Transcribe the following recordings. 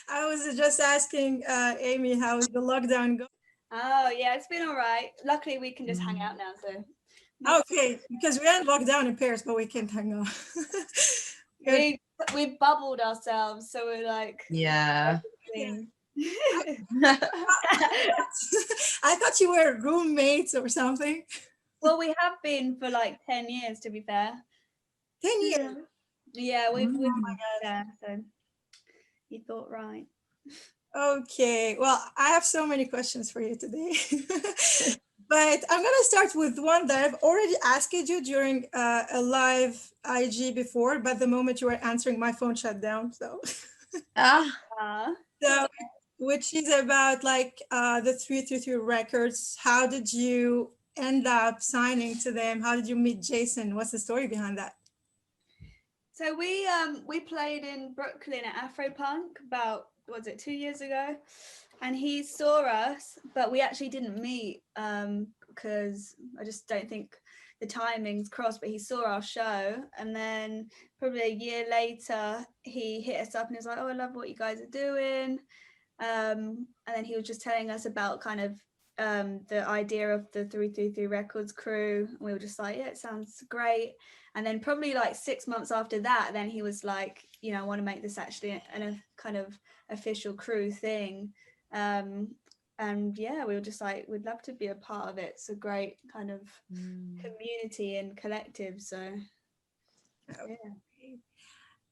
I was just asking Amy, how is the lockdown going? Oh yeah, it's been all right. Luckily, we can just hang out now. So Okay, because we are in lockdown in Paris, but we can't hang out. Good. we bubbled ourselves, so we're like, Yeah. Yeah. yeah. I thought you were roommates or something. Well, we have been for like 10 years, to be fair. 10 years. Yeah, we've Oh my God. yeah. So you thought right. Okay, well, I have so many questions for you today. But I'm going to start with one that I've already asked you during a live IG before, but the moment you were answering, my phone shut down. So, so which is about like the 333 Records. How did you end up signing to them? How did you meet Jason? What's the story behind that? So we played in Brooklyn at Afropunk about, was it 2 years ago? And he saw us, but we actually didn't meet because I just don't think the timings crossed, but he saw our show. And then probably a year later, he hit us up and he was like, oh, I love what you guys are doing. And then he was just telling us about kind of the idea of the 333 Wreckords Crew. And we were just like, yeah, it sounds great. And then probably like 6 months after that, then he was like, you know, I want to make this actually a kind of official crew thing. And yeah, we were just like, we'd love to be a part of it. It's a great kind of community and collective. So yeah.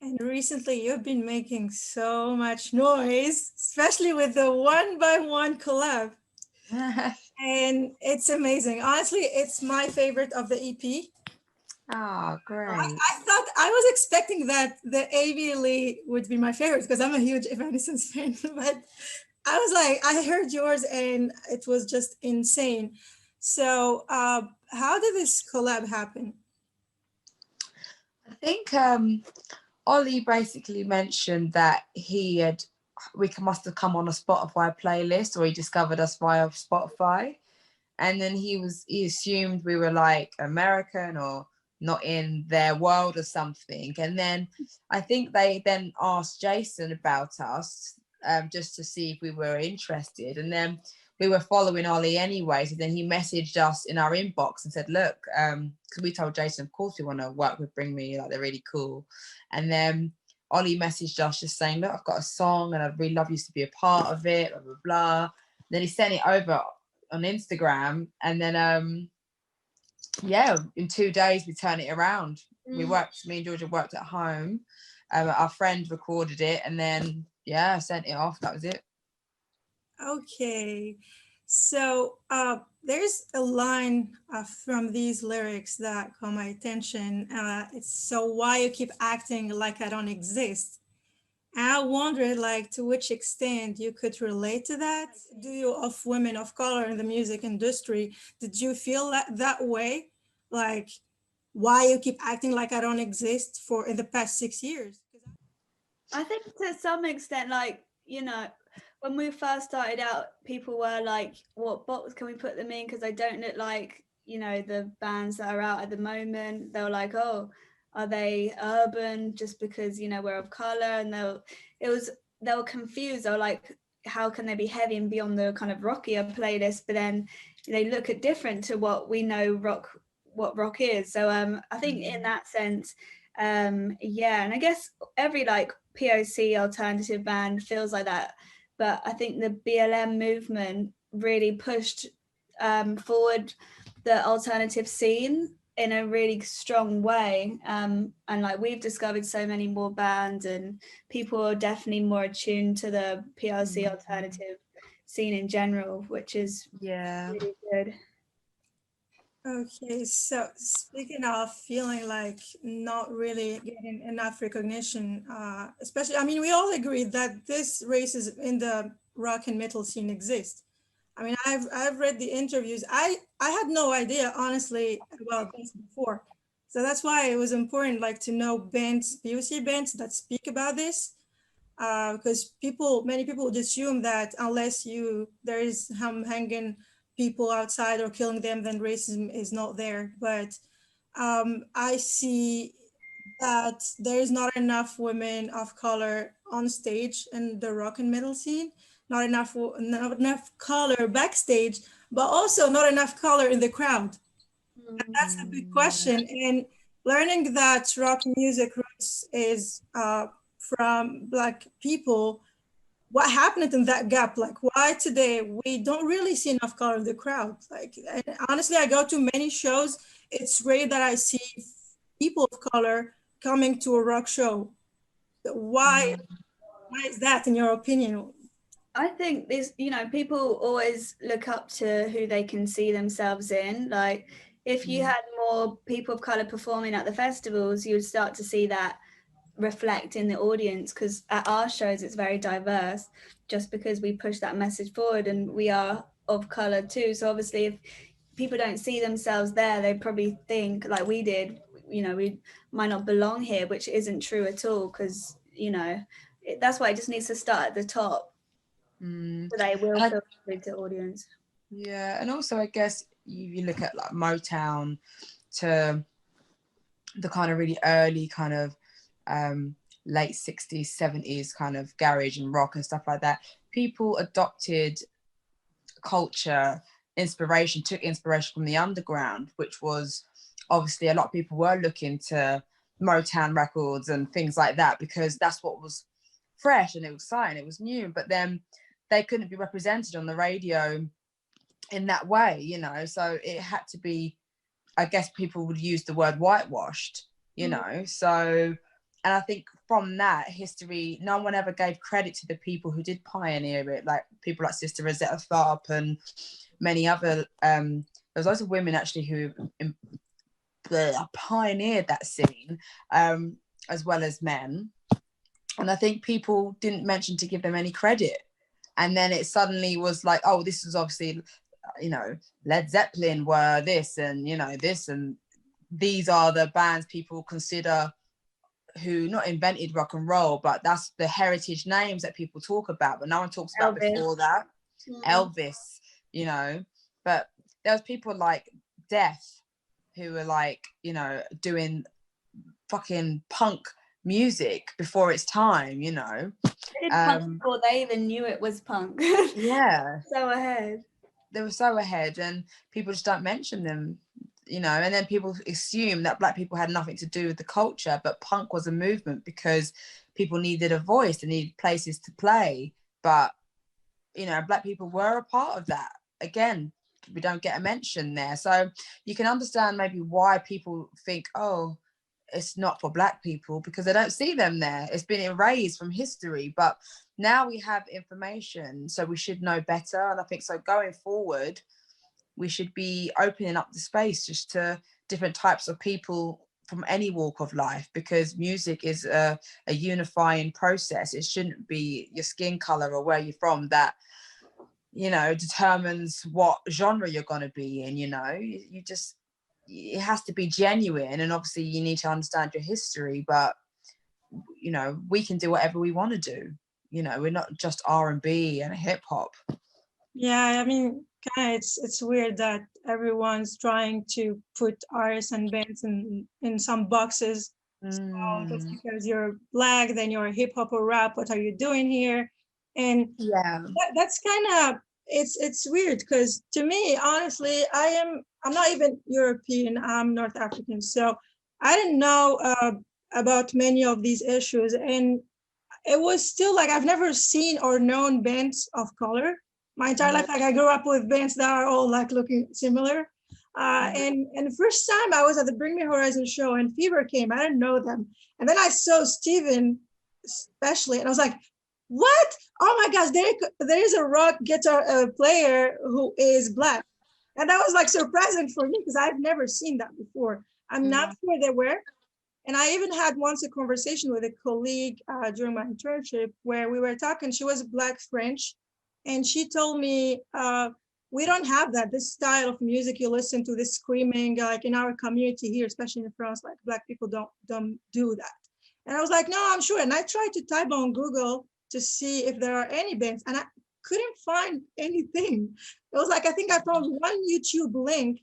And recently you've been making so much noise, especially with the one by one collab. And it's amazing. Honestly, it's my favorite of the EP. Oh, great. I thought I was expecting that the Avi Lee would be my favorite because I'm a huge Evanescence fan, but I was like, I heard yours and it was just insane. So how did this collab happen? I think Ollie basically mentioned that we must have come on a Spotify playlist, or he discovered us via Spotify. And then he assumed we were like American or not in their world or something. And then I think they then asked Jason about us just to see if we were interested. And then we were following Ollie anyway. So then he messaged us in our inbox and said, look, because we told Jason, of course, we want to work with Bring Me, like they're really cool. And then Ollie messaged us just saying, look, I've got a song and I'd really love you to be a part of it, blah, blah, blah. Then he sent it over on Instagram, and then yeah, in 2 days we turned it around. Me and Georgia worked at home. Our friend recorded it, and then yeah, sent it off. That was it. Okay, so there's a line from these lyrics that caught my attention. It's so why you keep acting like I don't exist. And I wondered, like, to which extent you could relate to that. Do you, of women of color in the music industry, did you feel that way? Like, why you keep acting like I don't exist for in the past 6 years? I think to some extent, like, you know, when we first started out, people were like, what box can we put them in? Because they don't look like, you know, the bands that are out at the moment. They were like, oh, are they urban just because, you know, we're of color? And they were confused. They were like, how can they be heavy and be on the kind of rockier playlist? But then they look at different to what we know what rock is. So I think in that sense, yeah, and I guess every like POC alternative band feels like that. But I think the BLM movement really pushed forward the alternative scene in a really strong way. And like we've discovered so many more bands, and people are definitely more attuned to the PLC alternative scene in general, which is really good. Okay, so speaking of feeling like not really getting enough recognition, especially, I mean, we all agree that this racism in the rock and metal scene exists. I mean, I've read the interviews. I had no idea, honestly, about this before. So that's why it was important, like, to know bands, POC bands that speak about this, because many people would assume that unless there is hanging people outside or killing them, then racism is not there. But I see that there is not enough women of color on stage in the rock and metal scene, not enough color backstage, but also not enough color in the crowd. And that's a big question. And learning that rock music roots is from Black people, what happened in that gap? Like, why today we don't really see enough color in the crowd? Like, and honestly, I go to many shows. It's rare that I see people of color coming to a rock show. Why is that, in your opinion? I think this, you know, people always look up to who they can see themselves in. Like, if you had more people of color performing at the festivals, you would start to see that reflect in the audience, because at our shows it's very diverse, just because we push that message forward and we are of color too. So obviously if people don't see themselves there, they probably think, like we did, you know, we might not belong here, which isn't true at all, because, you know, that's why it just needs to start at the top. So they will feel good to audience. Yeah, and also I guess you look at like Motown to the kind of really early kind of late 60s, 70s kind of garage and rock and stuff like that. People adopted culture, took inspiration from the underground, which was obviously a lot of people were looking to Motown records and things like that, because that's what was fresh and it was exciting, it was new, but then they couldn't be represented on the radio in that way, you know, so it had to be, I guess people would use the word whitewashed, you know, so, and I think from that history, no one ever gave credit to the people who did pioneer it, like people like Sister Rosetta Tharpe and many other, there was lots of women actually who pioneered that scene, as well as men. And I think people didn't mention to give them any credit. And then it suddenly was like, oh, this is obviously, you know, Led Zeppelin were this and, you know, this, and these are the bands people consider who not invented rock and roll, but that's the heritage names that people talk about, but no one talks about Elvis. before that. Elvis, you know, but there was people like Death who were like, you know, doing fucking punk music before its time, you know. They did punk before they even knew it was punk. Yeah. So ahead. They were so ahead, and people just don't mention them, you know, and then people assume that Black people had nothing to do with the culture, but punk was a movement because people needed a voice, they needed places to play. But, you know, Black people were a part of that. Again, we don't get a mention there. So you can understand maybe why people think, oh, it's not for Black people, because they don't see them there. It's been erased from history, but now we have information, so we should know better. And I think so going forward, we should be opening up the space just to different types of people from any walk of life, because music is a unifying process. It shouldn't be your skin color or where you're from that, you know, determines what genre you're going to be in. You know, you just, it has to be genuine, and obviously you need to understand your history, but, you know, we can do whatever we want to do. You know, we're not just R&B and hip hop. Yeah, I mean, kind of, it's weird that everyone's trying to put artists and bands in some boxes. So just because you're Black, then you're hip hop or rap. What are you doing here? And yeah, that's kind of, it's weird, because to me, honestly, I'm not even European. I'm North African, so I didn't know about many of these issues, and it was still like I've never seen or known bands of color my entire life. Like I grew up with bands that are all like looking similar. And the first time I was at the Bring Me Horizon show and Fever came, I didn't know them. And then I saw Steven especially, and I was like, what? Oh my gosh, there is a rock guitar player who is Black. And that was like surprising for me, because I've never seen that before. I'm not sure they were. And I even had once a conversation with a colleague during my internship where we were talking. She was Black French, and she told me, we don't have that, this style of music you listen to, this screaming, like in our community here, especially in France, like Black people don't do that. And I was like, no, I'm sure. And I tried to type on Google to see if there are any bands, and I couldn't find anything. It was like, I think I found one YouTube link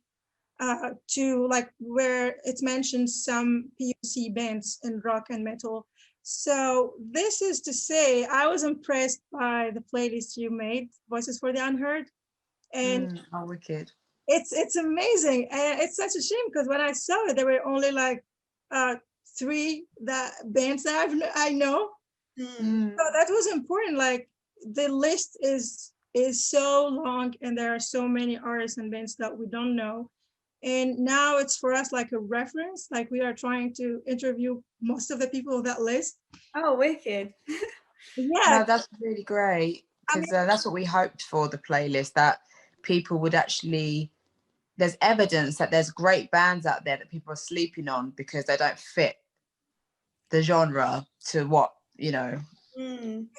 to like where it's mentioned some POC bands in rock and metal. So this is to say, I was impressed by the playlist you made, Voices for the Unheard, and Oh, wicked. it's amazing. And it's such a shame because when I saw it, there were only like three bands that I know. Mm. So that was important. Like the list is so long, and there are so many artists and bands that we don't know. And now it's for us like a reference. Like we are trying to interview most of the people of that list. Oh, wicked. Yeah, No, that's really great, I because mean, that's what we hoped for the playlist, that people would actually, there's evidence that there's great bands out there that people are sleeping on because they don't fit the genre to what, you know,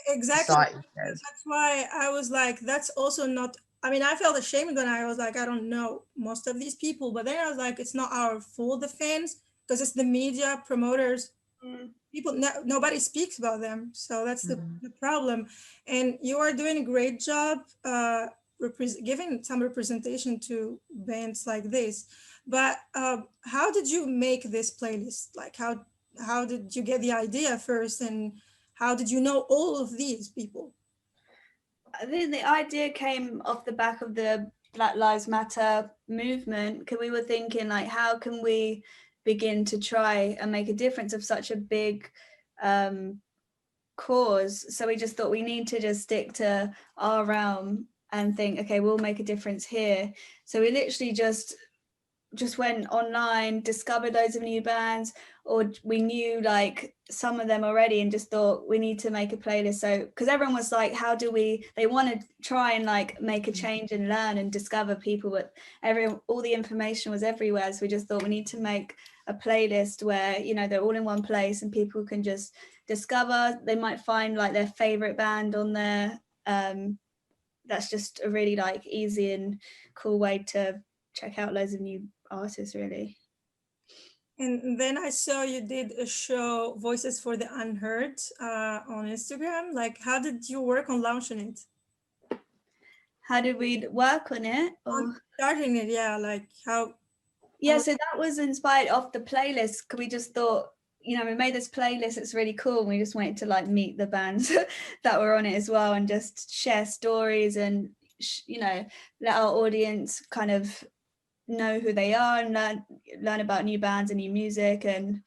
exactly. society says. That's why I was like, that's also not. I mean, I felt ashamed when I was like, I don't know most of these people, but then I was like, it's not our fault, the fans, because it's the media, promoters, people. Nobody speaks about them, so that's the problem. And you are doing a great job giving some representation to bands like this. But how did you make this playlist? Like, how did you get the idea first, and how did you know all of these people? I think the idea came off the back of the Black Lives Matter movement, because we were thinking like, how can we begin to try and make a difference of such a big cause? So we just thought we need to just stick to our realm and think, okay, we'll make a difference here. So we literally just went online, discovered loads of new bands, or we knew like some of them already, and just thought we need to make a playlist. So because everyone was like, how do they want to try and like make a change and learn and discover people, but all the information was everywhere. So we just thought we need to make a playlist where, you know, they're all in one place and people can just discover. They might find like their favorite band on there. That's just a really like easy and cool way to check out loads of new artists, really. And then I saw you did a show, Voices for the Unheard, on Instagram. Like, how did you work on launching it? How did we work on it? On starting it, yeah. Like how? Yeah, so that was inspired off the playlist, because we just thought, you know, we made this playlist, it's really cool, and we just wanted to like meet the bands that were on it as well, and just share stories and you know, let our audience kind of know who they are and learn about new bands and new music, and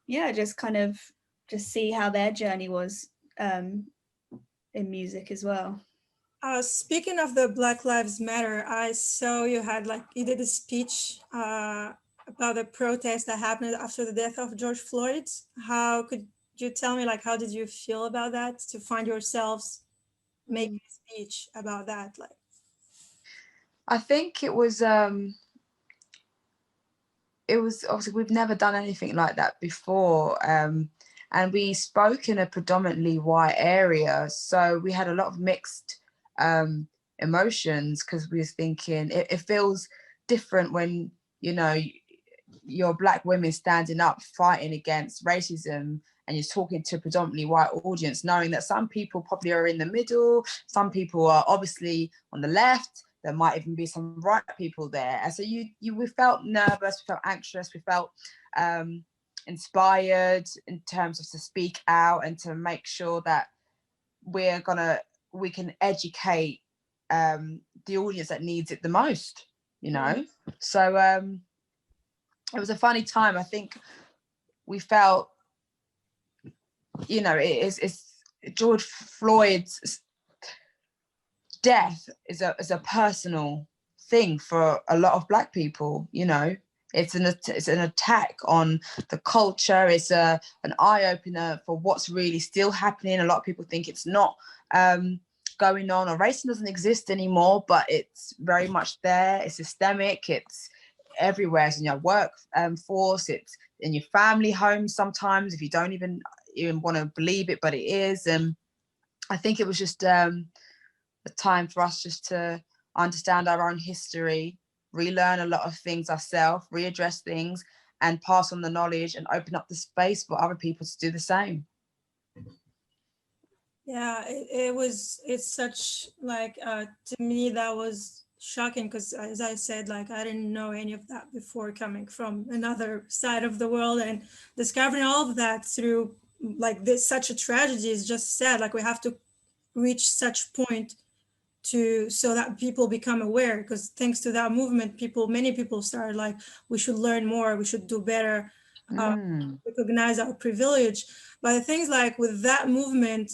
yeah, just kind of just see how their journey was in music as well. Speaking of the Black Lives Matter, I saw you did a speech about a protest that happened after the death of George Floyd. How could you tell me, like, how did you feel about that, to find yourselves making a speech about that? Like, I think it was obviously, we've never done anything like that before, and we spoke in a predominantly white area, so we had a lot of mixed emotions, because we was thinking it feels different when, you know, you're Black women standing up fighting against racism, and you're talking to a predominantly white audience, knowing that some people probably are in the middle, some people are obviously on the left, there might even be some right people there. And so we felt nervous, we felt anxious, we felt inspired in terms of to speak out and to make sure that we can educate the audience that needs it the most, you know. So it was a funny time. I think we felt, you know, it's George Floyd's death is a personal thing for a lot of Black people, you know. It's an attack on the culture. It's an eye-opener for what's really still happening. A lot of people think it's not going on, or racism doesn't exist anymore, but it's very much there. It's systemic. It's everywhere. It's in your workforce. It's in your family home sometimes, if you don't even want to believe it, but it is. And I think it was just a time for us just to understand our own history, relearn a lot of things ourselves, readdress things, and pass on the knowledge and open up the space for other people to do the same. yeah, it's such like to me that was shocking because, as I said, like I didn't know any of that before coming from another side of the world, and discovering all of that through like this, such a tragedy is just sad. Like we have to reach such point to so that people become aware, because thanks to that movement, many people started like, we should learn more, we should do better, recognize our privilege. But the things like with that movement,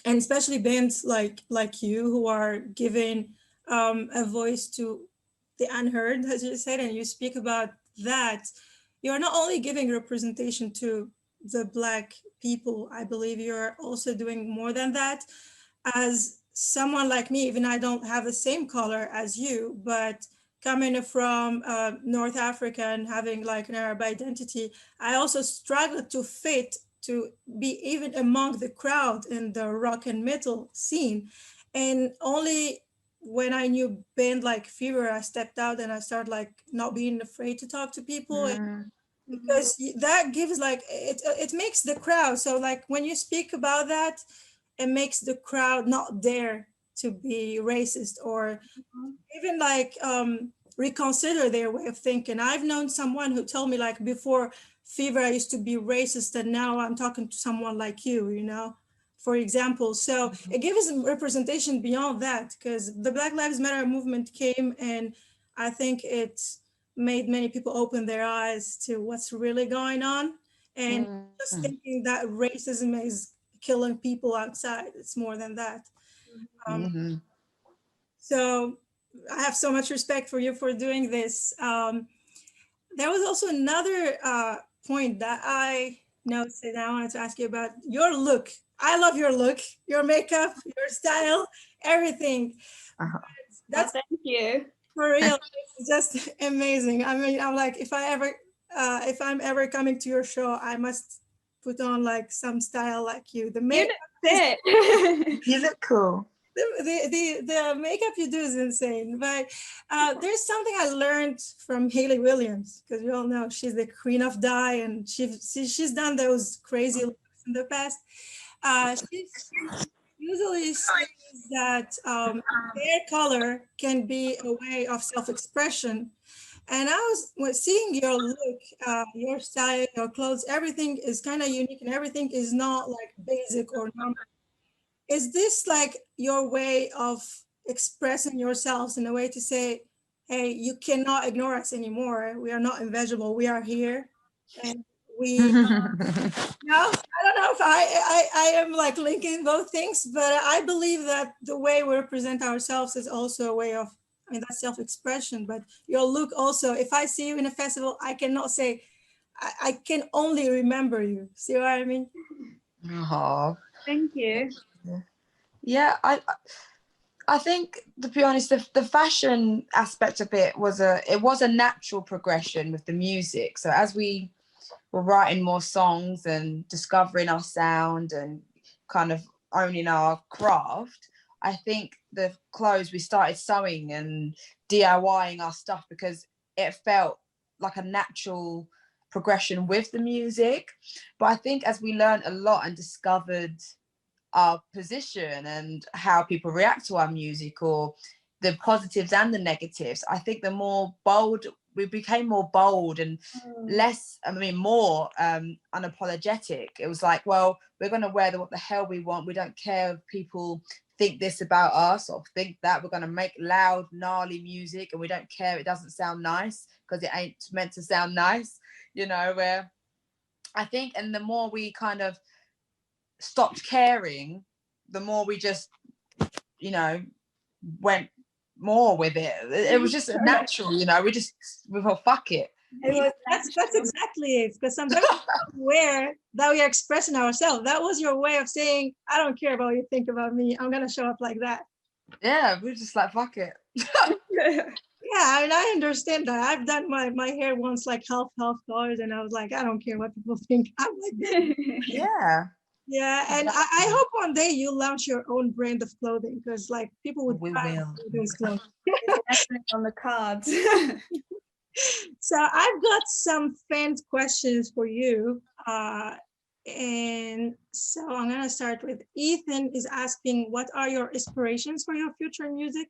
and especially bands like you who are giving a voice to the unheard, as you said, and you speak about that, you're not only giving representation to the Black people, I believe you're also doing more than that. As someone like me, even I don't have the same color as you, but coming from North Africa and having like an Arab identity, I also struggle to fit, to be even among the crowd in the rock and metal scene. And only when I knew band like Fever, I stepped out and I started like not being afraid to talk to people. And because that gives like, it makes the crowd. So like when you speak about that, it makes the crowd not dare to be racist or even like reconsider their way of thinking. I've known someone who told me like, before Fever I used to be racist, and now I'm talking to someone like you know, for example. So it gives representation beyond that, because the Black Lives Matter movement came, and I think it made many people open their eyes to what's really going on, and just thinking that racism is killing people outside. It's more than that. So I have so much respect for you for doing this. There was also another point that I noticed, and I wanted to ask you about your look. I love your look, your makeup, your style, everything. That's thank you. for real. It's just amazing. I mean, I'm like, if I'm ever coming to your show, I must put on like some style like you. The makeup, You look cool. the makeup you do is insane. But there's something I learned from Hayley Williams, because you all know she's the queen of dye, and she's done those crazy looks in the past. She usually says that hair color can be a way of self-expression. And I was seeing your look, your style, your clothes, everything is kind of unique, and everything is not like basic or normal. Is this like your way of expressing yourselves in a way to say, hey, you cannot ignore us anymore. We are not invisible. We are here. And we, no, I don't know if I am like linking both things, but I believe that the way we represent ourselves is also a way of, I mean, that's self-expression, but your look also, if I see you in a festival, I cannot say, I can only remember you. See what I mean? Oh, thank you. Yeah, I think, to be honest, the fashion aspect of it was a natural progression with the music. So as we were writing more songs and discovering our sound and kind of owning our craft, I think the clothes, we started sewing and DIYing our stuff because it felt like a natural progression with the music. But I think as we learned a lot and discovered our position and how people react to our music, or the positives and the negatives, I think the more bold we became, more bold and less, I mean, more unapologetic. It was like, well, we're going to wear what the hell we want. We don't care if people think this about us or think that. We're going to make loud, gnarly music, and we don't care if it doesn't sound nice, because it ain't meant to sound nice, you know. Where I think, and the more we kind of stopped caring, the more we just, you know, went more with it. It was just natural, you know. We thought, fuck it. That's exactly it. Because sometimes we're aware that we are expressing ourselves. That was your way of saying, I don't care about what you think about me. I'm gonna show up like that. Yeah, we were just like, fuck it. Yeah, I mean, I understand that. I've done my hair once like half colors, and I was like, I don't care what people think. I'm like that. Yeah. Yeah, and I hope one day you launch your own brand of clothing, because like people would We buy will. those clothes. On the cards. So I've got some fan questions for you. And so I'm gonna start with Ethan is asking, what are your inspirations for your future music?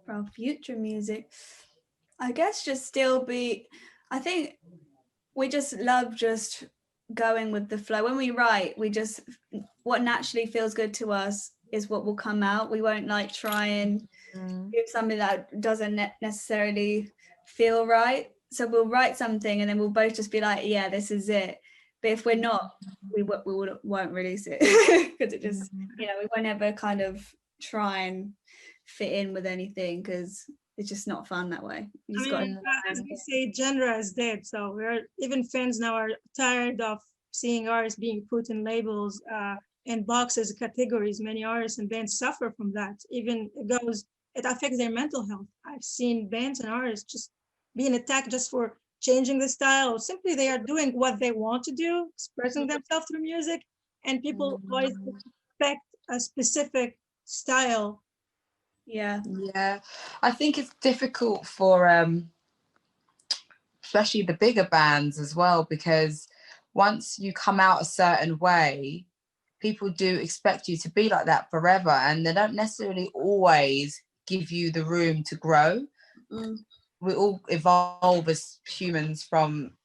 for our future music, I guess just still be, I think we just love just going with the flow. When we write, we just, what naturally feels good to us is what will come out. We won't like try and do something that doesn't necessarily feel right. So we'll write something and then we'll both just be like, yeah, this is it. But if we're not, we won't release it because it just, you know, we won't ever kind of try and fit in with anything because it's just not fun that way. You just got as we say, genre is dead. So we're even fans now are tired of seeing artists being put in labels and boxes, categories. Many artists and bands suffer from that. Even it affects their mental health. I've seen bands and artists just being attacked just for changing the style, or simply they are doing what they want to do, expressing themselves through music, and people always expect a specific style. Yeah. I think it's difficult for especially the bigger bands as well, because once you come out a certain way, people do expect you to be like that forever, and they don't necessarily always give you the room to grow. We all evolve as humans,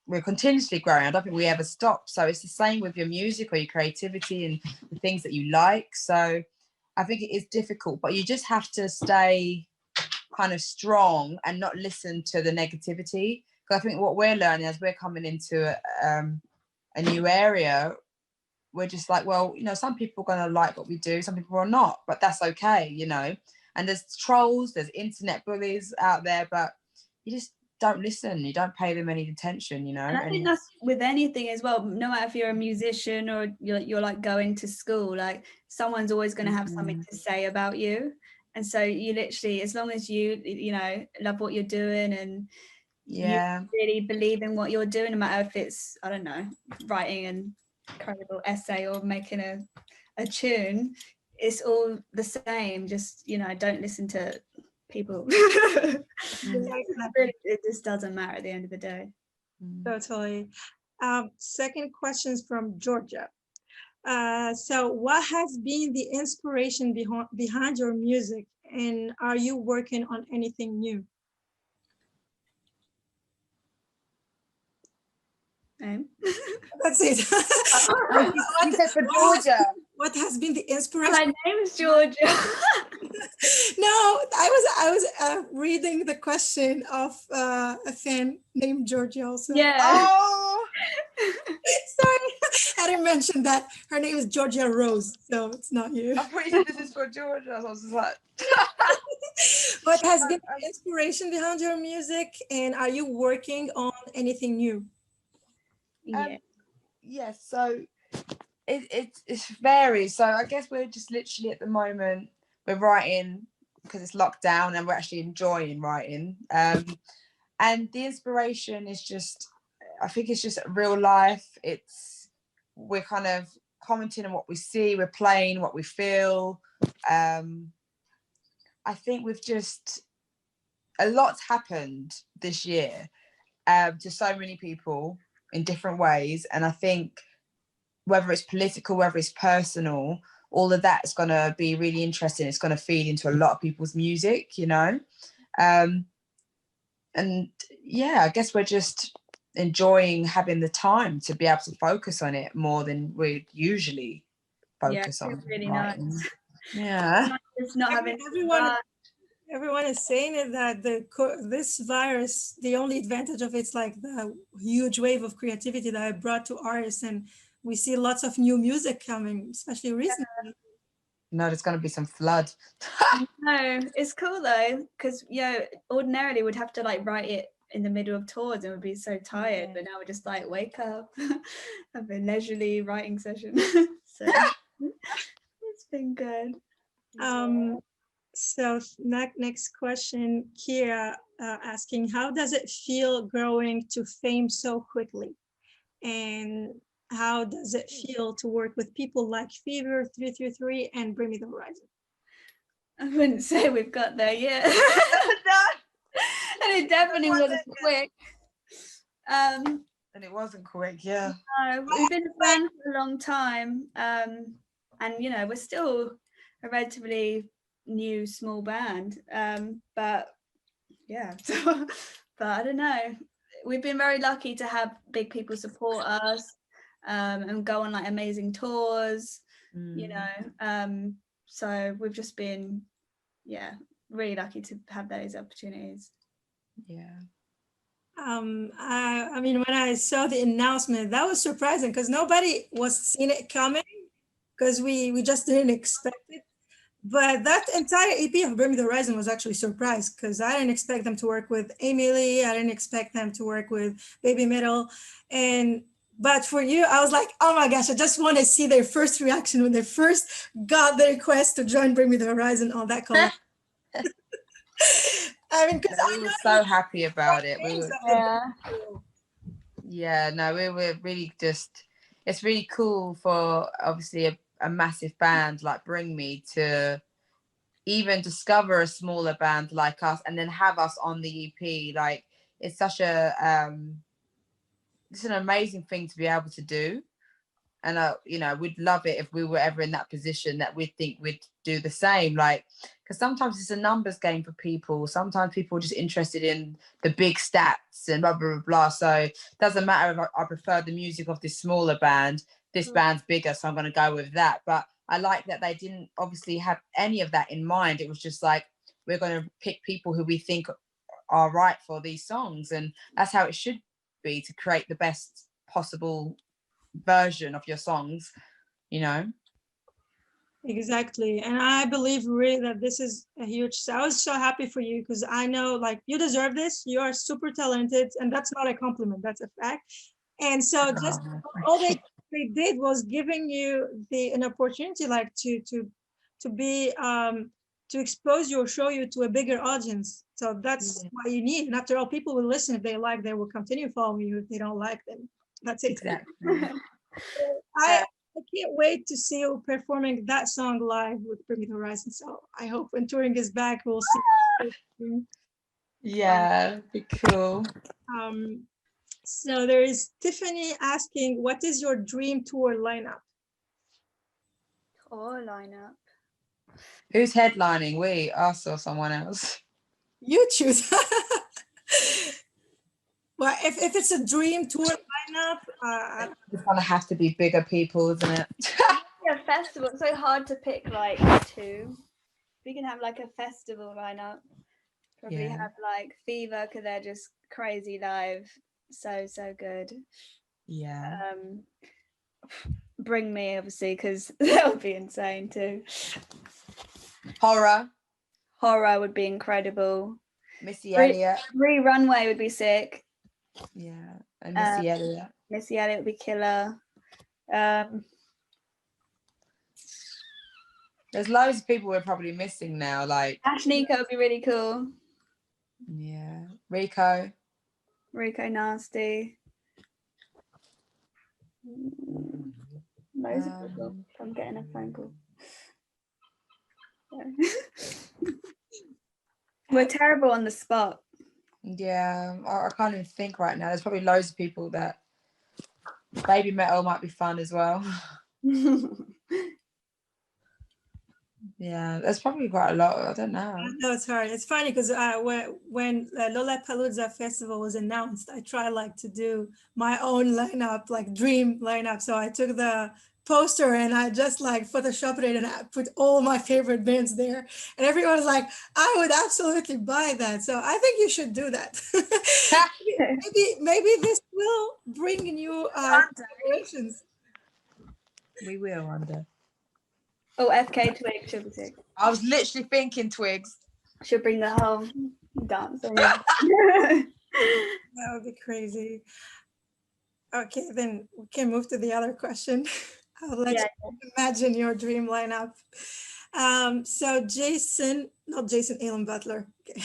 we're continuously growing. I don't think we ever stop. So it's the same with your music or your creativity and the things that you like. So I think it is difficult, but you just have to stay kind of strong and not listen to the negativity. Because I think what we're learning as we're coming into a new area, we're just like, well, you know, some people are going to like what we do, some people are not, but that's okay, you know. And there's trolls, there's internet bullies out there, but you just don't listen, you don't pay them any attention, you know. And I think that's with anything as well, no matter if you're a musician or you're like going to school, like someone's always going to have something to say about you. And so you literally, as long as you know, love what you're doing and you really believe in what you're doing, no matter if it's, I don't know, writing an incredible essay or making a tune, it's all the same. Just, you know, don't listen to people. It just doesn't matter at the end of the day. Totally. Second question is from Georgia. So what has been the inspiration behind your music, and are you working on anything new? That's it. What has been the inspiration? My name is Georgia. No, I was reading the question of a fan named Georgia also. Yeah. Oh, sorry, I didn't mention that. Her name is Georgia Rose, so it's not you. I thought you said this is for Georgia. I was just like. What has been the inspiration behind your music, and are you working on anything new? Yes, so it varies. So I guess we're just literally at the moment we're writing because it's lockdown and we're actually enjoying writing. And the inspiration is just, I think it's just real life. We're kind of commenting on what we see, we're playing what we feel. I think we've just, a lot's happened this year to so many people in different ways, and I think whether it's political, whether it's personal, all of that is going to be really interesting. It's going to feed into a lot of people's music, you know. And yeah, I guess we're just enjoying having the time to be able to focus on it more than we'd usually focus on. Really nice. Yeah. It's not having everyone is saying it that this virus, the only advantage of it's like the huge wave of creativity that it brought to artists, and we see lots of new music coming, especially recently. No, there's going to be some flood. No, it's cool though, because ordinarily we'd have to like write it in the middle of tours and we'd be so tired, but now we're just like wake up, have a leisurely writing session. So it's been good. So next question, Kira asking, how does it feel growing to fame so quickly? And how does it feel to work with people like Fever 333 and Bring Me the Horizon? I wouldn't say we've got there yet. And it definitely wasn't quick. And it wasn't quick, yeah. No, we've been a band for a long time. And you know, we're still a relatively new small band. But yeah, but I don't know. We've been very lucky to have big people support us, and go on like amazing tours, you know. So we've just been, yeah, really lucky to have those opportunities. Yeah. I mean, when I saw the announcement, that was surprising because nobody was seeing it coming because we just didn't expect it. But that entire EP of Bring Me the Horizon was actually surprised because I didn't expect them to work with Emily. I didn't expect them to work with Baby Metal. But for you, I was like, oh my gosh, I just want to see their first reaction when they first got the request to join Bring Me the Horizon on that collab. I mean, because we were so happy about it. We were really just, it's really cool for obviously a massive band like Bring Me to even discover a smaller band like us and then have us on the EP. Like, it's such it's an amazing thing to be able to do. And you know, we'd love it if we were ever in that position that we'd think we'd do the same. Like, because sometimes it's a numbers game for people. Sometimes people are just interested in the big stats and blah blah blah blah. So it doesn't matter if I prefer the music of this smaller band. This band's bigger, so I'm going to go with that. But I like that they didn't obviously have any of that in mind. It was just like, we're going to pick people who we think are right for these songs, and that's how it should be, to create the best possible version of your songs, you know. Exactly. And I believe really that this is a huge, I was so happy for you because I know like you deserve this. You are super talented, and that's not a compliment, that's a fact. And so just all they did was giving you an opportunity like to be to expose you or show you to a bigger audience. So that's what you need. And after all, people will listen. If they like, they will continue following you. If they don't like, then that's it. Exactly. I can't wait to see you performing that song live with Bring Me the Horizon. So I hope when touring is back, we'll see. Yeah, be cool. So there is Tiffany asking, what is your dream tour lineup? Tour lineup. Who's headlining? We, us, or someone else? You choose. Well, if it's a dream tour lineup, it's gonna have to be bigger people, isn't it? A festival. It's so hard to pick like two. We can have like a festival lineup. Probably have like Fever because they're just crazy live. So good. Yeah. Bring Me, obviously, because that would be insane too. Horror would be incredible. Missy Elliott. Runway would be sick. Yeah, and Missy Elliott. Missy Elliott would be killer. There's loads of people we're probably missing now. Like Ash Nico would be really cool. Yeah, Rico Nasty. Loads of people. I'm getting a phone call. We're terrible on the spot. Yeah, I can't even think right now. There's probably loads of people that Baby Metal might be fun as well. Yeah, there's probably quite a lot. I don't know. I know it's hard. It's funny because when Lollapalooza Festival was announced, I tried like to do my own lineup, like dream lineup. So I took the poster and I just like photoshopped it and I put all my favorite bands there. And everyone was like, I would absolutely buy that. So I think you should do that. maybe this will bring new inspirations. We will, Wanda. Oh, FK Twigs should be sick. I was literally thinking Twigs. Should bring the whole dance. That would be crazy. Okay, then we can move to the other question. I'll let you imagine your dream lineup. So Jason, not Jason Alan Butler. Okay.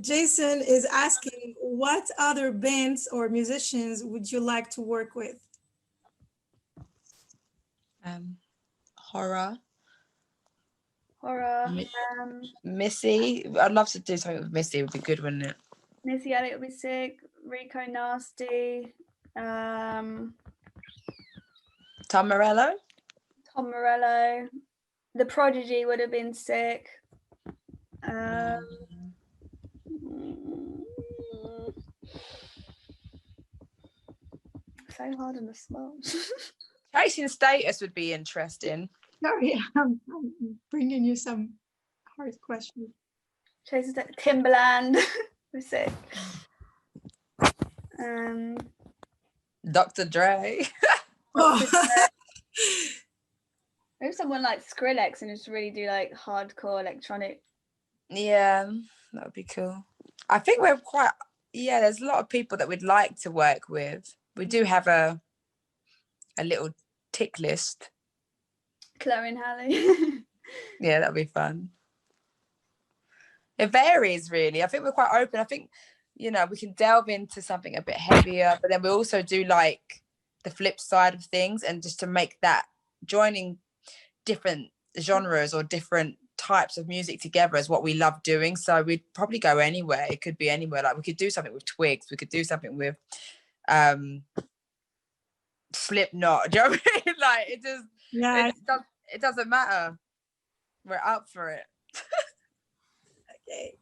Jason is asking, what other bands or musicians would you like to work with? Horror. Missy. I'd love to do something with Missy. It would be good, wouldn't it? Missy Elliott would be sick. Rico Nasty. Tom Morello. The Prodigy would have been sick. So hard on the spot. Chasing Status would be interesting. Sorry, I'm bringing you some hard questions. Timberland. Who's sick? Dr. Dre. Maybe someone like Skrillex and just really do like hardcore electronic. Yeah, that would be cool. I think we're quite, there's a lot of people that we'd like to work with. We do have a little tick list. Chloe and Halle. Yeah, that'd be fun. It varies really. I think we're quite open. I think, we can delve into something a bit heavier, but then we also do like the flip side of things, and just to make that joining different genres or different types of music together is what we love doing. So we'd probably go anywhere. It could be anywhere. Like we could do something with Twigs, we could do something with Slipknot. Do you know what I mean? Like it doesn't matter. We're up for it. Okay.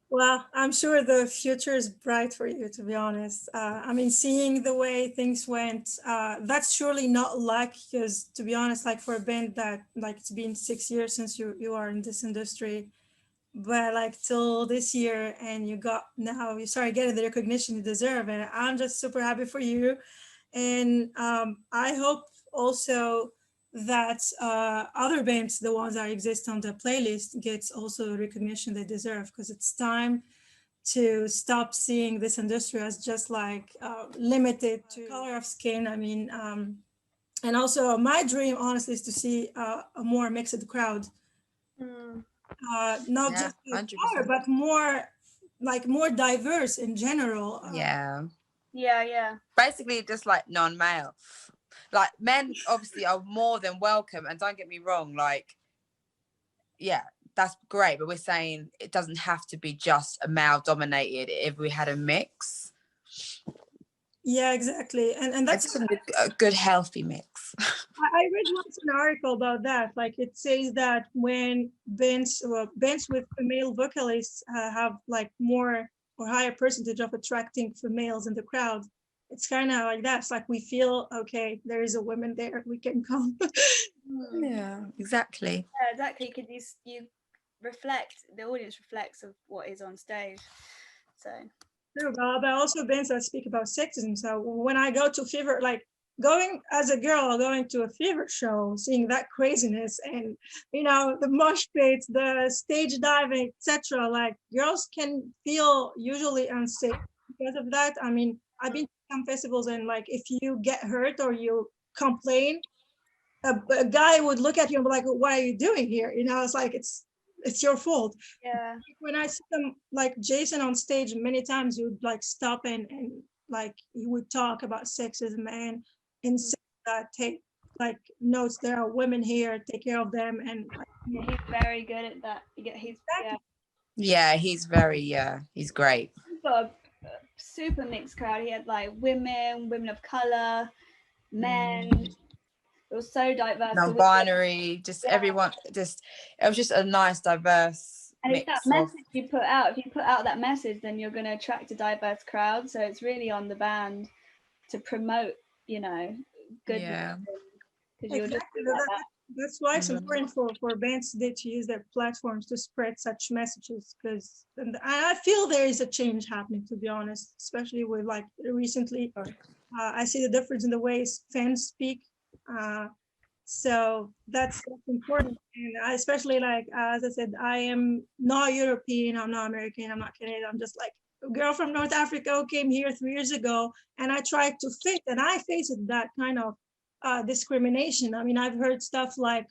Well, I'm sure the future is bright for you, to be honest. I mean, seeing the way things went, that's surely not luck, because to be honest, like for a band that like it's been 6 years since you are in this industry, but like till this year, and you started getting the recognition you deserve, and I'm just super happy for you. And I hope also that other bands, the ones that exist on the playlist, gets also the recognition they deserve, because it's time to stop seeing this industry as just like limited to color of skin. I mean, and also my dream, honestly, is to see a more mixed crowd. Not just color, but more diverse in general. Yeah. Basically, just like non-male. Like men obviously are more than welcome, and don't get me wrong, like that's great, but we're saying it doesn't have to be just a male dominated if we had a mix. Yeah, exactly. And that's a good healthy mix. I read once an article about that. Like it says that when bands with female vocalists have like more or higher percentage of attracting females in the crowd, it's kind of like that. It's like we feel, okay, there is a woman there, we can come. Yeah, exactly. Yeah, exactly, because you reflect, the audience reflects of what is on stage. So true, but also bands that speak about sexism. So when I go to Fever, like going as a girl, going to a Fever show, seeing that craziness, and the mosh pits, the stage diving, etc., like girls can feel usually unsafe because of that. I mean, I've been to some festivals, and like if you get hurt or you complain, a guy would look at you and be like, "What are you doing here?" It's like it's your fault. Yeah. When I see them, like Jason on stage, many times he would like stop and like he would talk about sexism and insist that take like notes. There are women here, take care of them, and like, he's very good at that. He's great. He's got a super mixed crowd. He had like women of color, men. It was so diverse. Non-binary, just everyone. It was just a nice, diverse. And it's that message you put out. If you put out that message, then you're going to attract a diverse crowd. So it's really on the band to promote, good. Yeah. Exactly. That's why it's important for bands today to use their platforms to spread such messages, because I feel there is a change happening, to be honest, especially with like recently. I see the difference in the ways fans speak. So that's important. And I especially, like, as I said, I am not European, I'm not American, I'm not Canadian. I'm just like a girl from North Africa who came here 3 years ago, and I tried to fit, and I faced that kind of discrimination. I mean, I've heard stuff like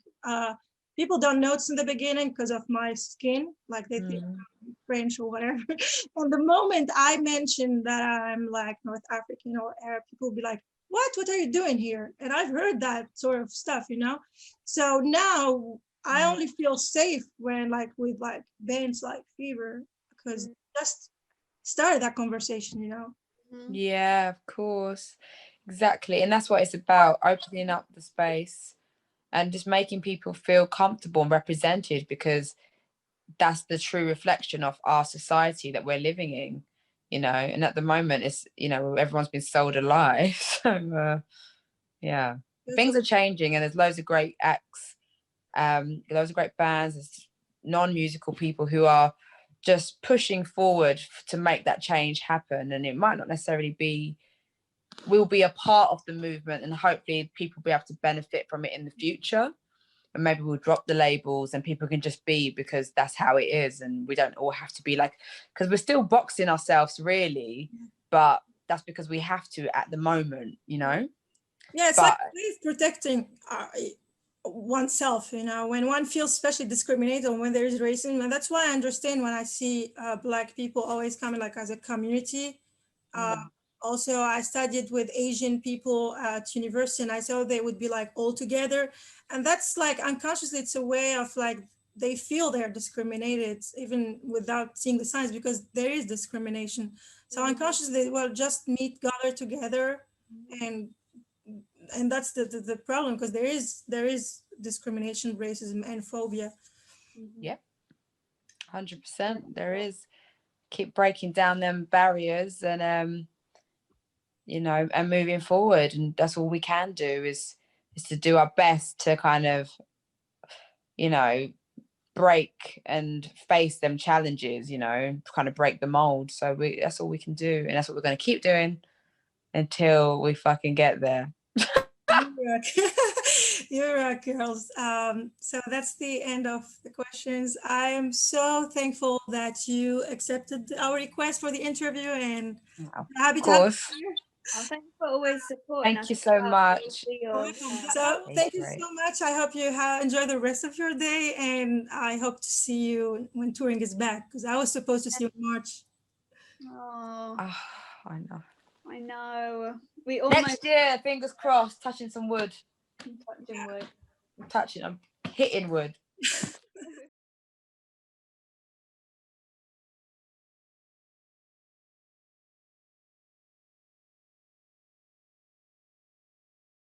people don't notice in the beginning because of my skin, like they think I'm French or whatever. And the moment I mention that I'm like North African or Arab, people will be like, what are you doing here? And I've heard that sort of stuff, So now I only feel safe when like with like bands like Fever, because just started that conversation, Yeah, of course. Exactly. And that's what it's about, opening up the space. and just making people feel comfortable and represented, because that's the true reflection of our society that we're living in, you know. And at the moment, it's, you know, everyone's been sold a lie. So yeah, things are changing, and there's loads of great acts, loads of great bands, there's non-musical people who are just pushing forward to make that change happen. And it might not necessarily be, we'll be a part of the movement, and hopefully people will be able to benefit from it in the future. And maybe we'll drop the labels and people can just be, because that's how it is, and we don't all have to be like, because we're still boxing ourselves really, but that's because we have to at the moment, you know. Yeah, it's like protecting oneself, you know, when one feels especially discriminated, or when there is racism. And that's why I understand when I see Black people always coming like as a community. Also, I studied with Asian people at university, and I saw they would be like all together. And that's like unconsciously, it's a way of like, they feel they're discriminated even without seeing the signs, because there is discrimination. So unconsciously, well, just meet, gather together, and that's the problem, because there is discrimination, racism, and phobia. Yeah, 100%. There is. Keep breaking down them barriers, and you know, and moving forward. And that's all we can do is to do our best to kind of, you know, break and face them challenges, you know, kind of break the mold. So that's all we can do, and that's what we're going to keep doing until we fucking get there. You're rock, girls. So that's the end of the questions. I am so thankful that you accepted our request for the interview, and happy to have you. Thanks for always supporting us. Thank you so much. So thank you so much. I hope you enjoy the rest of your day, and I hope to see you when touring is back, because I was supposed to see you in March. Oh, I know. I know. We next year, fingers crossed, touching some wood. Touching wood. I'm hitting wood.